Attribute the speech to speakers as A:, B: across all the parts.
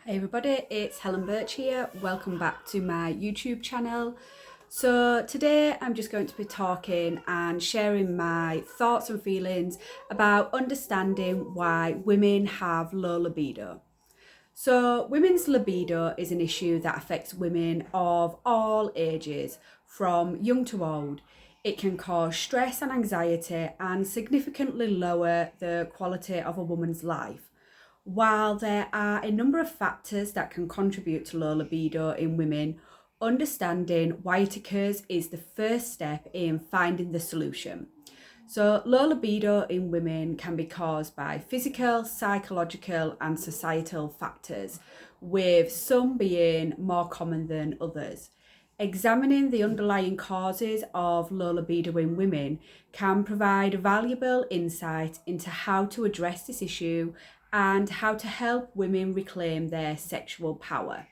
A: Hey everybody, it's Helen Birch here. Welcome back to my YouTube channel. So today I'm just going to be talking and sharing my thoughts and feelings about understanding why women have low libido. So women's libido is an issue that affects women of all ages, from young to old. It can cause stress and anxiety and significantly lower the quality of a woman's life. While there are a number of factors that can contribute to low libido in women, understanding why it occurs is the first step in finding the solution. So, low libido in women can be caused by physical, psychological, and societal factors, with some being more common than others. Examining the underlying causes of low libido in women can provide valuable insight into how to address this issue and how to help women reclaim their sexual power.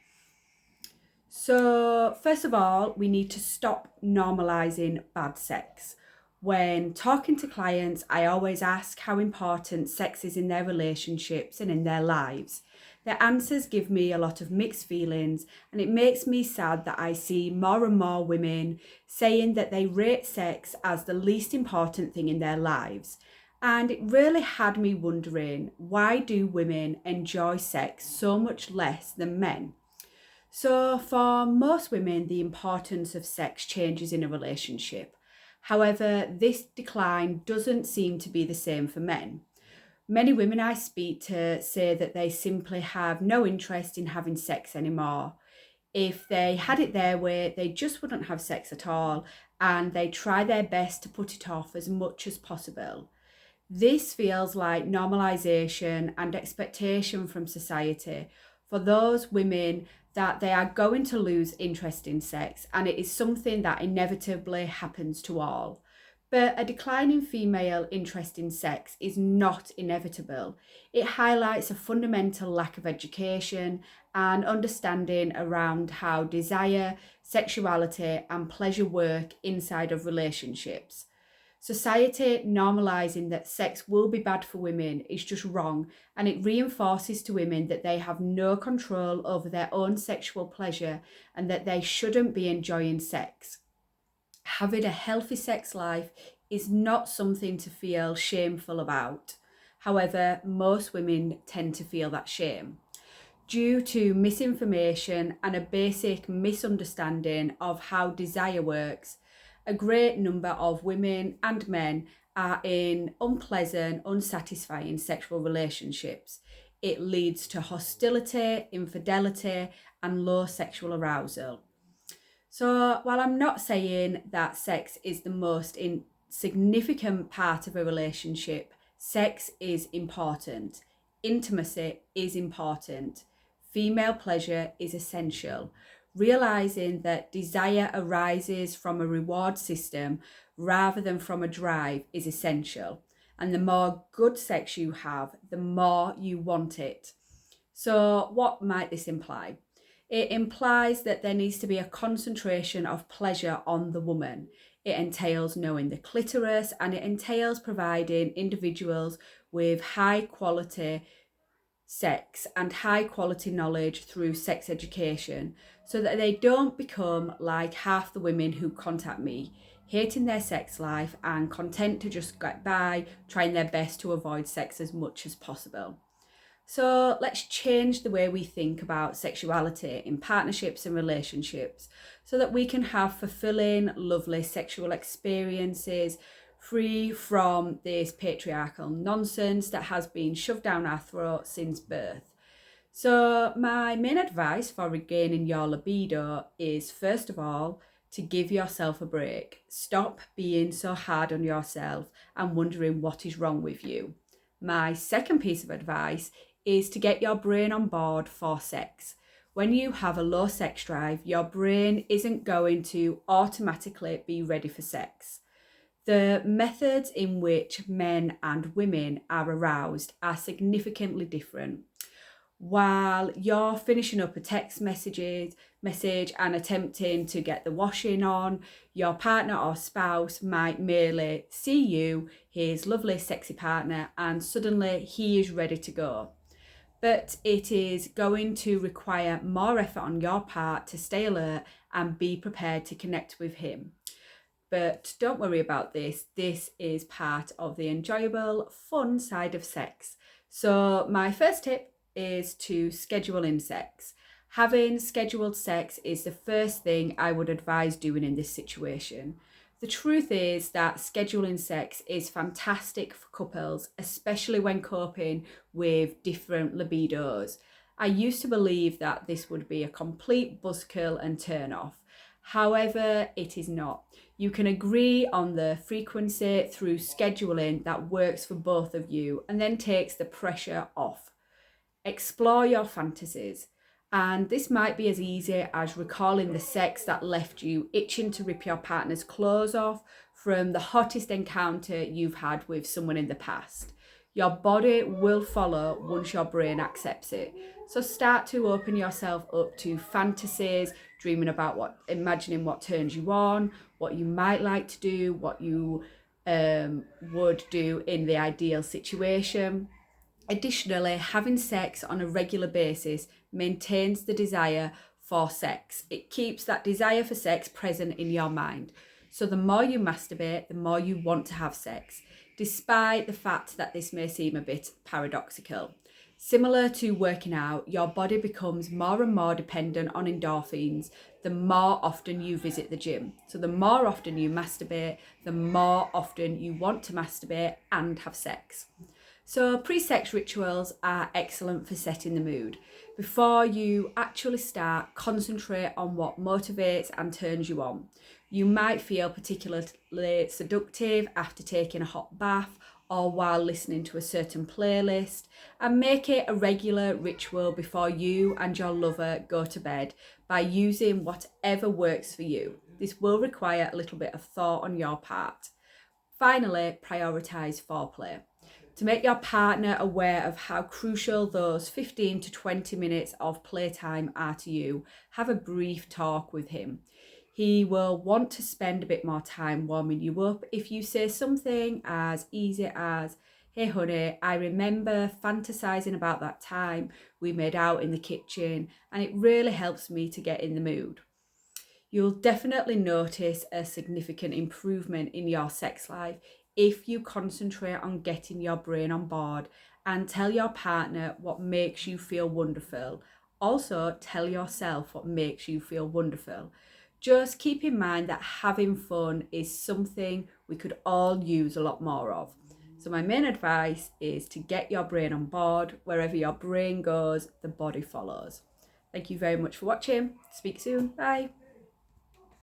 A: So, first of all, we need to stop normalizing bad sex. When talking to clients, I always ask how important sex is in their relationships and in their lives. Their answers give me a lot of mixed feelings, and it makes me sad that I see more and more women saying that they rate sex as the least important thing in their lives. And it really had me wondering, why do women enjoy sex so much less than men? So, for most women, the importance of sex changes in a relationship. However, this decline doesn't seem to be the same for men. Many women I speak to say that they simply have no interest in having sex anymore. If they had it their way, they just wouldn't have sex at all, and they try their best to put it off as much as possible. This feels like normalization and expectation from society for those women that they are going to lose interest in sex, and it is something that inevitably happens to all. But a decline in female interest in sex is not inevitable. It highlights a fundamental lack of education and understanding around how desire, sexuality, and pleasure work inside of relationships. Society normalising that sex will be bad for women is just wrong, and it reinforces to women that they have no control over their own sexual pleasure and that they shouldn't be enjoying sex. Having a healthy sex life is not something to feel shameful about. However, most women tend to feel that shame due to misinformation and a basic misunderstanding of how desire works. A great number of women and men are in unpleasant, unsatisfying sexual relationships. It leads to hostility, infidelity, and low sexual arousal. So, while I'm not saying that sex is the most significant part of a relationship, sex is important. Intimacy is important. Female pleasure is essential. Realizing that desire arises from a reward system rather than from a drive is essential. And the more good sex you have, the more you want it. So, what might this imply? It implies that there needs to be a concentration of pleasure on the woman. It entails knowing the clitoris, and it entails providing individuals with high quality sex and high quality knowledge through sex education so that they don't become like half the women who contact me, hating their sex life and content to just get by, trying their best to avoid sex as much as possible. So let's change the way we think about sexuality in partnerships and relationships so that we can have fulfilling, lovely sexual experiences free from this patriarchal nonsense that has been shoved down our throat since birth. So my main advice for regaining your libido is, first of all, to give yourself a break. Stop being so hard on yourself and wondering what is wrong with you. My second piece of advice is to get your brain on board for sex. When you have a low sex drive, your brain isn't going to automatically be ready for sex. The methods in which men and women are aroused are significantly different. While you're finishing up a message and attempting to get the washing on, your partner or spouse might merely see you, his lovely sexy partner, and suddenly he is ready to go. but it is going to require more effort on your part to stay alert and be prepared to connect with him. But don't worry about this. This is part of the enjoyable, fun side of sex. So my first tip is to schedule in sex. Having scheduled sex is the first thing I would advise doing in this situation. The truth is that scheduling sex is fantastic for couples, especially when coping with different libidos. I used to believe that this would be a complete buzzkill and turn off. However, it is not. You can agree on the frequency through scheduling that works for both of you and then takes the pressure off. Explore your fantasies. And this might be as easy as recalling the sex that left you itching to rip your partner's clothes off from the hottest encounter you've had with someone in the past. Your body will follow once your brain accepts it. So start to open yourself up to fantasies, dreaming about imagining what turns you on, what you might like to do, what you would do in the ideal situation. Additionally, having sex on a regular basis maintains the desire for sex. It keeps that desire for sex present in your mind. So the more you masturbate, the more you want to have sex, despite the fact that this may seem a bit paradoxical. Similar to working out, your body becomes more and more dependent on endorphins the more often you visit the gym. So the more often you masturbate, the more often you want to masturbate and have sex. So pre-sex rituals are excellent for setting the mood. Before you actually start, concentrate on what motivates and turns you on. You might feel particularly seductive after taking a hot bath or while listening to a certain playlist, and make it a regular ritual before you and your lover go to bed by using whatever works for you. This will require a little bit of thought on your part. Finally, prioritise foreplay. To make your partner aware of how crucial those 15 to 20 minutes of playtime are to you, have a brief talk with him. He will want to spend a bit more time warming you up if you say something as easy as, "Hey honey, I remember fantasizing about that time we made out in the kitchen and it really helps me to get in the mood." You'll definitely notice a significant improvement in your sex life if you concentrate on getting your brain on board and tell your partner what makes you feel wonderful. Also, tell yourself what makes you feel wonderful. Just keep in mind that having fun is something we could all use a lot more of. So my main advice is to get your brain on board. Wherever your brain goes, the body follows. Thank you very much for watching. Speak soon. Bye.